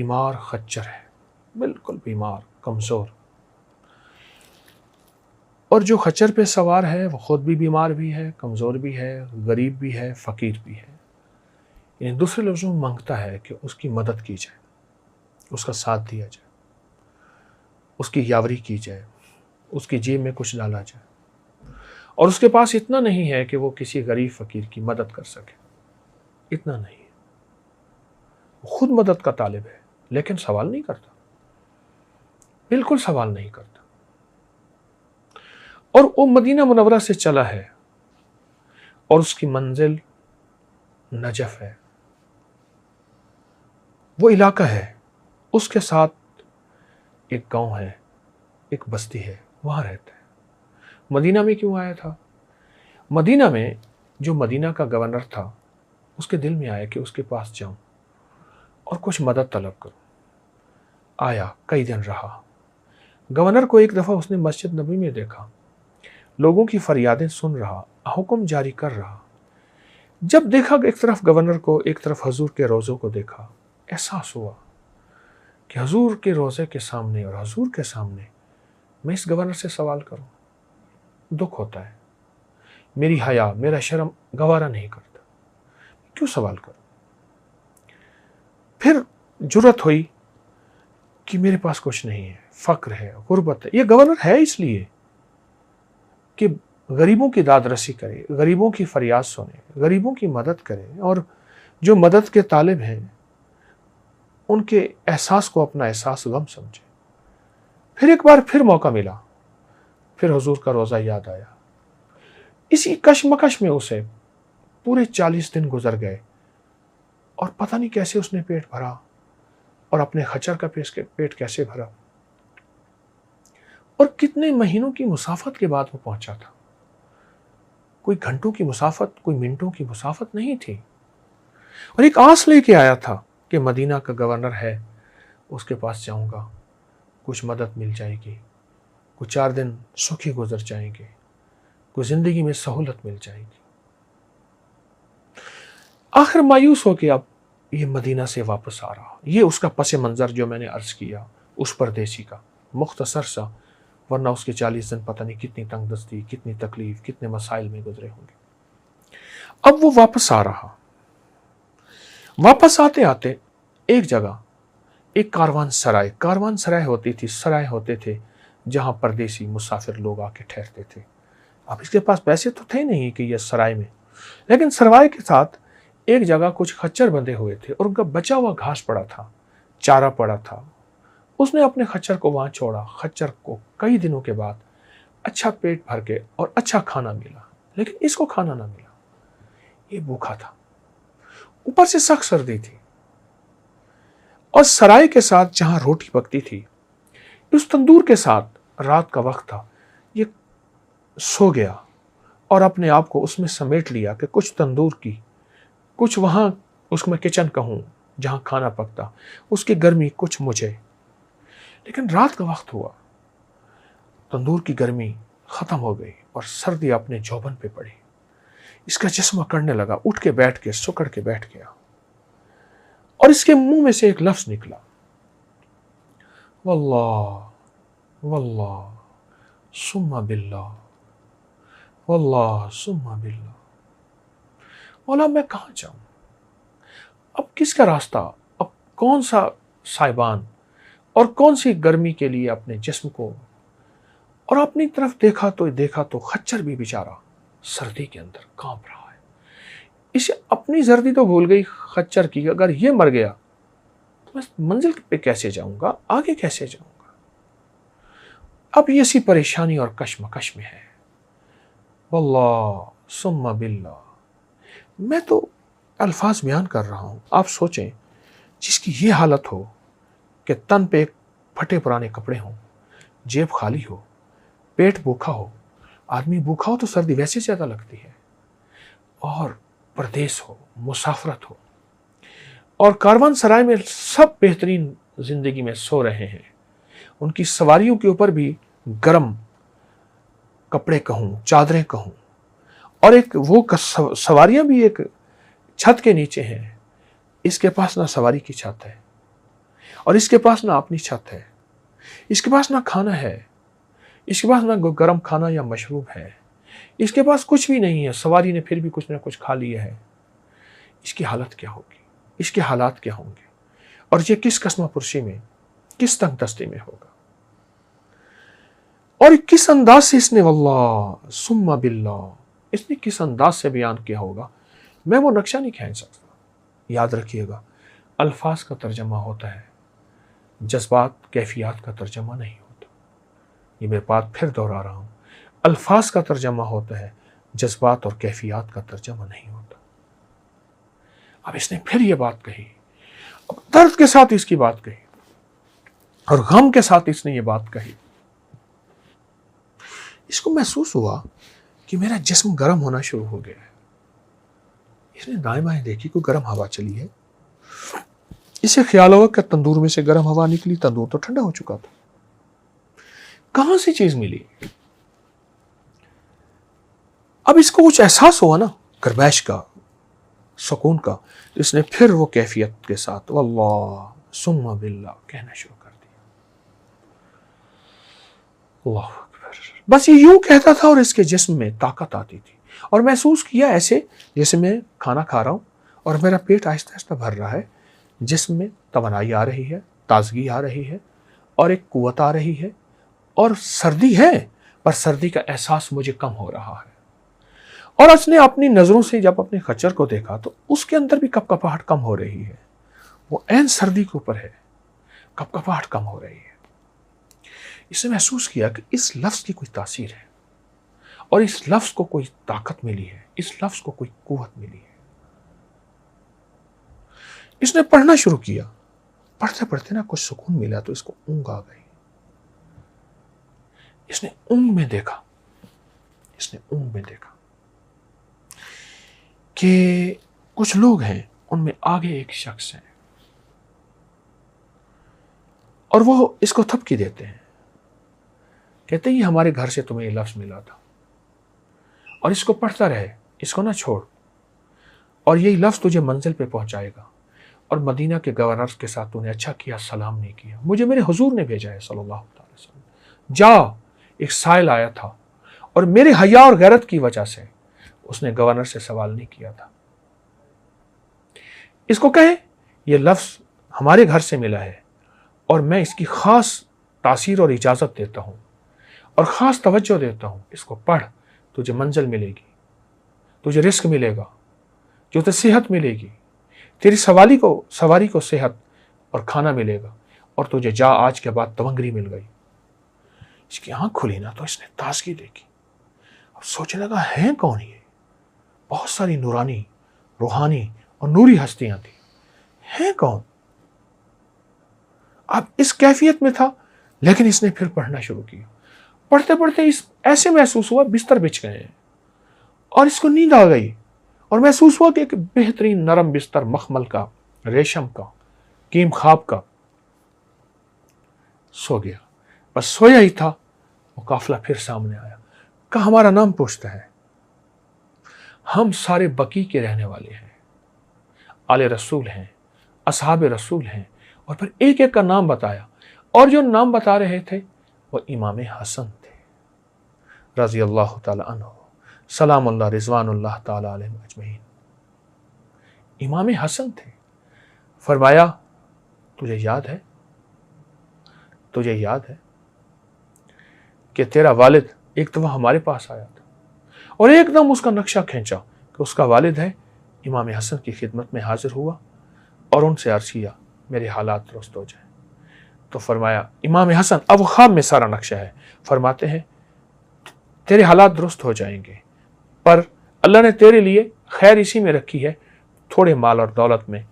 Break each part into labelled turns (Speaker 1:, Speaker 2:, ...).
Speaker 1: بیمار خچر ہے، بالکل بیمار، کمزور، اور جو خچر پہ سوار ہے وہ خود بھی بیمار بھی ہے، کمزور بھی ہے، غریب بھی ہے، فقیر بھی ہے۔ یعنی دوسرے لفظوں میں مانگتا ہے کہ اس کی مدد کی جائے، اس کا ساتھ دیا جائے، اس کی یاوری کی جائے، اس کی جیب میں کچھ ڈالا جائے، اور اس کے پاس اتنا نہیں ہے کہ وہ کسی غریب فقیر کی مدد کر سکے، اتنا نہیں ہے، وہ خود مدد کا طالب ہے لیکن سوال نہیں کرتا، بالکل سوال نہیں کرتا۔ اور وہ مدینہ منورہ سے چلا ہے اور اس کی منزل نجف ہے، وہ علاقہ ہے، اس کے ساتھ ایک گاؤں ہے، ایک بستی ہے، وہاں رہتا ہے۔ مدینہ میں کیوں آیا تھا؟ مدینہ میں جو مدینہ کا گورنر تھا اس کے دل میں آیا کہ اس کے پاس جاؤں اور کچھ مدد طلب کروں۔ آیا، کئی دن رہا۔ گورنر کو ایک دفعہ اس نے مسجد نبوی میں دیکھا، لوگوں کی فریادیں سن رہا، حکم جاری کر رہا۔ جب دیکھا ایک طرف گورنر کو، ایک طرف حضور کے روضوں کو دیکھا، احساس ہوا کہ حضور کے روضے کے سامنے اور حضور کے سامنے میں اس گورنر سے سوال کروں، دکھ ہوتا ہے، میری حیا، میرا شرم گوارا نہیں کرتا، کیوں سوال کروں؟ پھر جرت ہوئی کہ میرے پاس کچھ نہیں ہے، فقر ہے، غربت ہے۔ یہ گورنر ہے اس لیے کہ غریبوں کی داد رسی کرے، غریبوں کی فریاد سنے، غریبوں کی مدد کرے، اور جو مدد کے طالب ہیں ان کے احساس کو اپنا احساس غم سمجھے۔ پھر ایک بار پھر موقع ملا، پھر حضور کا روضہ یاد آیا۔ اسی کشمکش میں اسے پورے 40 دن گزر گئے، اور پتہ نہیں کیسے اس نے پیٹ بھرا، اور اپنے خچر کا پیٹ کیسے بھرا، اور کتنے مہینوں کی مسافت کے بعد وہ پہنچا تھا۔ کوئی گھنٹوں کی مسافت، کوئی منٹوں کی مسافت نہیں تھی، اور ایک آس لے کے آیا تھا کہ مدینہ کا گورنر ہے، اس کے پاس جاؤں گا، کچھ مدد مل جائے گی، کچھ 4 دن سکھی گزر جائیں گے، کوئی زندگی میں سہولت مل جائے گی۔ آخر مایوس ہو کے اب یہ مدینہ سے واپس آ رہا۔ یہ اس کا پس منظر جو میں نے عرض کیا اس پردیسی کا، مختصر سا، ورنہ اس کے 40 دن پتہ نہیں کتنی تنگ دستی، کتنی تکلیف، کتنے مسائل میں گزرے ہوں گے۔ اب وہ واپس آ رہا، واپس آتے آتے ایک جگہ ایک کاروان سرائے ہوتی تھی، سرائے ہوتے تھے جہاں پردیسی مسافر لوگ آ کے ٹھہرتے تھے۔ اب اس کے پاس پیسے تو تھے نہیں کہ یہ سرائے میں، لیکن سرائے کے ساتھ ایک جگہ کچھ خچر بندھے ہوئے تھے، اور ان کا بچا ہوا گھاس پڑا تھا، چارہ پڑا تھا۔ اس نے اپنے خچر کو وہاں چھوڑا۔ خچر کو کئی دنوں کے بعد اچھا پیٹ بھر کے اور اچھا کھانا ملا، لیکن اس کو کھانا نہ ملا، یہ بھوکا تھا، اوپر سے سخت سردی تھی، اور سرائے کے ساتھ جہاں روٹی پکتی تھی اس تندور کے ساتھ رات کا وقت تھا، یہ سو گیا اور اپنے آپ کو اس میں سمیٹ لیا کہ کچھ تندور کی، کچھ وہاں اس میں کچن کہوں جہاں کھانا پکتا، اس کی گرمی کچھ مجھے۔ لیکن رات کا وقت ہوا، تندور کی گرمی ختم ہو گئی اور سردی اپنے جوبن پہ پڑی، اس کا جسم اکڑنے لگا، اٹھ کے بیٹھ کے سکڑ کے بیٹھ گیا، اور اس کے منہ میں سے ایک لفظ نکلا، واللہ واللہ ثم باللہ، واللہ ثم باللہ۔ مولا میں کہاں جاؤں؟ اب کس کا راستہ؟ اب کون سا سائبان اور کون سی گرمی کے لیے اپنے جسم کو، اور اپنی طرف دیکھا تو خچر بھی بیچارہ سردی کے اندر کانپ رہا ہے۔ اسے اپنی سردی تو بھول گئی خچر کی، اگر یہ مر گیا تو میں منزل پہ کیسے جاؤں گا، آگے کیسے جاؤں گا؟ اب یہ سی پریشانی اور کشمکش میں ہے۔ واللہ ثم باللہ، میں تو الفاظ بیان کر رہا ہوں، آپ سوچیں جس کی یہ حالت ہو کہ تن پہ پھٹے پرانے کپڑے ہوں، جیب خالی ہو، پیٹ بھوکا ہو، آدمی بھوکا ہو تو سردی ویسے زیادہ لگتی ہے، اور پردیس ہو، مسافرت ہو، اور کاروان سرائے میں سب بہترین زندگی میں سو رہے ہیں، ان کی سواریوں کے اوپر بھی گرم کپڑے کہوں، چادریں کہوں، اور ایک وہ سواریاں بھی ایک چھت کے نیچے ہیں، اس کے پاس نہ سواری کی چھت ہے، اور اس کے پاس نہ اپنی چھت ہے، اس کے پاس نہ کھانا ہے، اس کے پاس نہ گرم کھانا یا مشروب ہے، اس کے پاس کچھ بھی نہیں ہے، سواری نے پھر بھی کچھ نہ کچھ کھا لیا ہے، اس کی حالت کیا ہوگی، اس کے حالات کیا ہوں گے، اور یہ کس قسمہ پرسی میں، کس تنگ دستی میں ہوگا، اور کس انداز سے اس نے واللہ ثم باللہ اس نے کس انداز سے بیان کیا ہوگا، میں وہ نقشہ نہیں کھینچ سکتا۔ یاد رکھیے گا، الفاظ کا ترجمہ ہوتا ہے، جذبات کیفیات کا ترجمہ نہیں ہوتا۔ یہ میں بات پھر دہرا رہا ہوں، الفاظ کا ترجمہ ہوتا ہے، جذبات اور کیفیات کا ترجمہ نہیں ہوتا۔ اب اس نے پھر یہ بات کہی، اب درد کے ساتھ اس کی بات کہی اور غم کے ساتھ اس نے یہ بات کہی۔ اس کو محسوس ہوا کہ میرا جسم گرم ہونا شروع ہو گیا ہے۔ اس نے دائیں بائیں دیکھی، کوئی گرم ہوا چلی ہے۔ اسے خیال ہوا کہ تندور میں سے گرم ہوا نکلی، تندور تو ٹھنڈا ہو چکا تھا، کہاں سے چیز ملی؟ اب اس کو کچھ احساس ہوا نا گرمائش کا، سکون کا، تو اس نے پھر وہ کیفیت کے ساتھ واللہ ثم باللہ کہنا شروع کر دیا۔ اللہ اکبر، بس یہ یوں کہتا تھا اور اس کے جسم میں طاقت آتی تھی، اور محسوس کیا ایسے جیسے میں کھانا کھا رہا ہوں اور میرا پیٹ آہستہ آہستہ بھر رہا ہے، جسم میں توانائی آ رہی ہے، تازگی آ رہی ہے، اور ایک قوت آ رہی ہے، اور سردی ہے پر سردی کا احساس مجھے کم ہو رہا ہے۔ اور اس نے اپنی نظروں سے جب اپنے خچر کو دیکھا تو اس کے اندر بھی کپ کپاہٹ کم ہو رہی ہے، وہ عین سردی کے اوپر ہے، کپ کپاہٹ کم ہو رہی ہے۔ اس نے محسوس کیا کہ اس لفظ کی کوئی تاثیر ہے، اور اس لفظ کو کوئی طاقت ملی ہے، اس لفظ کو کوئی قوت ملی ہے۔ اس نے پڑھنا شروع کیا، پڑھتے پڑھتے نا کچھ سکون ملا تو اس کو اونگ آ گئی۔ اس نے اونگ میں دیکھا، اس نے اونگ میں دیکھا کہ کچھ لوگ ہیں، ان میں آگے ایک شخص ہے، اور وہ اس کو تھپکی دیتے ہیں، کہتے ہیں یہ ہمارے گھر سے تمہیں یہ لفظ ملا تھا، اور اس کو پڑھتا رہے، اس کو نہ چھوڑ، اور یہی لفظ تجھے منزل پہ پہنچائے گا، اور مدینہ کے گورنر کے ساتھ تو نے اچھا کیا، سلام نہیں کیا، مجھے میرے حضور نے بھیجا ہے صلی اللہ علیہ وسلم، جا۔ ایک سائل آیا تھا اور میرے حیا اور غیرت کی وجہ سے اس نے گورنر سے سوال نہیں کیا تھا، اس کو کہے یہ لفظ ہمارے گھر سے ملا ہے، اور میں اس کی خاص تاثیر اور اجازت دیتا ہوں اور خاص توجہ دیتا ہوں، اس کو پڑھ، تجھے منزل ملے گی، تجھے رزق ملے گا، جو تجھے صحت ملے گی، تیری سواری کو صحت اور کھانا ملے گا، اور تجھے جا آج کے بعد تونگری مل گئی۔ اس کی آنکھ کھلی نا تو اس نے تازگی دیکھی، اب سوچنے لگا ہیں کون یہ؟ بہت ساری نورانی، روحانی اور نوری ہستیاں تھیں، ہیں کون؟ اب اس کیفیت میں تھا، لیکن اس نے پھر پڑھنا شروع کیا۔ پڑھتے پڑھتے اس ایسے محسوس ہوا بستر بچھ گئے ہیں، اور اس کو نیند آ گئی، اور محسوس ہوا کہ ایک بہترین نرم بستر، مخمل کا، ریشم کا، کیم خواب کا، سو گیا۔ بس سویا ہی تھا، وہ قافلہ پھر سامنے آیا، کہا ہمارا نام پوچھتا ہے، ہم سارے بقی کے رہنے والے ہیں، آل رسول ہیں، اصحاب رسول ہیں، اور پھر ایک ایک کا نام بتایا، اور جو نام بتا رہے تھے وہ امام حسن تھے رضی اللہ تعالی عنہ، سلام اللہ رضوان اللہ تعالی علیہ اجمعین۔ امام حسن تھے۔ فرمایا تجھے یاد ہے، تجھے یاد ہے کہ تیرا والد ایک دفعہ ہمارے پاس آیا تھا، اور ایک دم اس کا نقشہ کھینچا کہ اس کا والد ہے، امام حسن کی خدمت میں حاضر ہوا اور ان سے عرض کیا میرے حالات درست ہو جائیں۔ تو فرمایا امام حسن، اب خواب میں سارا نقشہ ہے، فرماتے ہیں تیرے حالات درست ہو جائیں گے، پر اللہ نے تیرے لیے خیر اسی میں رکھی ہے، تھوڑے مال اور دولت میں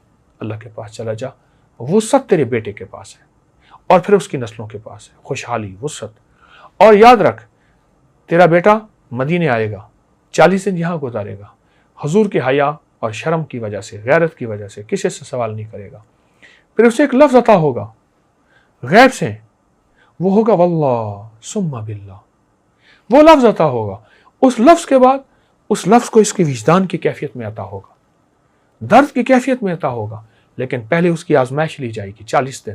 Speaker 1: اللہ کے پاس چلا جا، وسعت تیرے بیٹے کے پاس ہے، اور پھر اس کی نسلوں کے پاس ہے، خوشحالی، وسعت، اور یاد رکھ تیرا بیٹا مدینے آئے گا، 40 دن یہاں گزارے گا، حضور کے حیا اور شرم کی وجہ سے، غیرت کی وجہ سے کسی سے سوال نہیں کرے گا، پھر اسے ایک لفظ عطا ہوگا غیب سے، وہ ہوگا واللہ ثم باللہ، وہ لفظ عطا ہوگا، اس لفظ کے بعد اس لفظ کو اس کی وجدان کی کیفیت میں عطا ہوگا، درد کی کیفیت میں عطا ہوگا، لیکن پہلے اس کی آزمائش لی جائے گی 40 دن،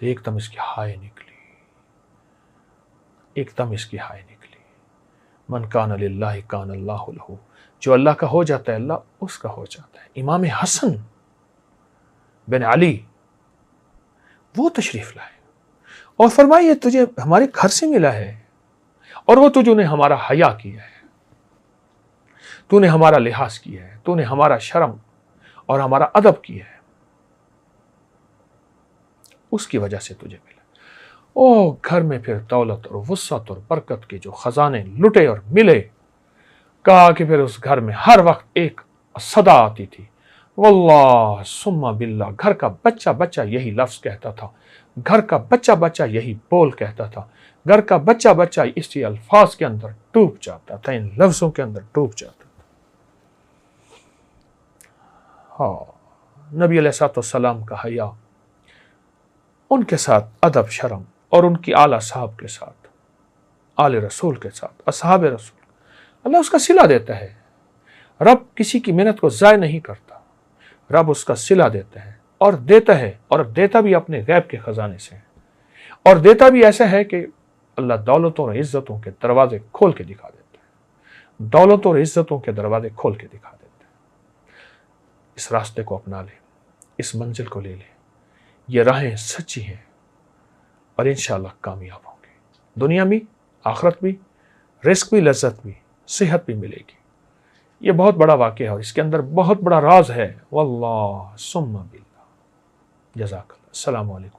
Speaker 1: تو ایک دم اس کی ہائے نکلی، ایک دم اس کی ہائے نکلی۔ من کان للہ کان اللہ لہ، جو اللہ کا ہو جاتا ہے اللہ اس کا ہو جاتا ہے۔ امام حسن بن علی وہ تشریف لائے اور فرمائی یہ تجھے ہمارے گھر سے ملا ہے، اور وہ تجھے نے ہمارا حیا کیا ہے، تو نے ہمارا لحاظ کیا ہے، تو نے ہمارا شرم اور ہمارا ادب کیا ہے، اس کی وجہ سے تجھے ملا۔ او گھر میں پھر دولت اور وسعت اور برکت کے جو خزانے لٹے اور ملے، کہا کہ پھر اس گھر میں ہر وقت ایک صدا آتی تھی، واللہ ثم باللہ، گھر کا بچہ بچہ یہی لفظ کہتا تھا، گھر کا بچہ بچہ یہی بول کہتا تھا، گھر کا بچہ بچہ اسی الفاظ کے اندر ڈوب جاتا تھا، ان لفظوں کے اندر ڈوب جاتا تھا۔ ہاں، نبی علیہ الصلوۃ والسلام کا حیا، ان کے ساتھ ادب شرم، اور ان کی اعلیٰ صاحب کے ساتھ، آل رسول کے ساتھ، اصحاب رسول، اللہ اس کا صلہ دیتا ہے۔ رب کسی کی محنت کو ضائع نہیں کرتا، رب اس کا صلہ دیتا ہے اور دیتا ہے، اور دیتا بھی اپنے غیب کے خزانے سے ہے، اور دیتا بھی ایسا ہے کہ اللہ دولتوں اور عزتوں کے دروازے کھول کے دکھا دیتا ہے، دولتوں اور عزتوں کے دروازے کھول کے دکھا دیتا ہے۔ اس راستے کو اپنا لے، اس منزل کو لے لے، یہ راہیں سچی ہیں اور انشاءاللہ کامیاب ہوں گے، دنیا میں آخرت بھی، رزق بھی، لذت بھی، صحت بھی ملے گی۔ یہ بہت بڑا واقعہ ہے اور اس کے اندر بہت بڑا راز ہے۔ واللہ ثم باللہ۔ جزاک اللہ۔ السلام علیکم۔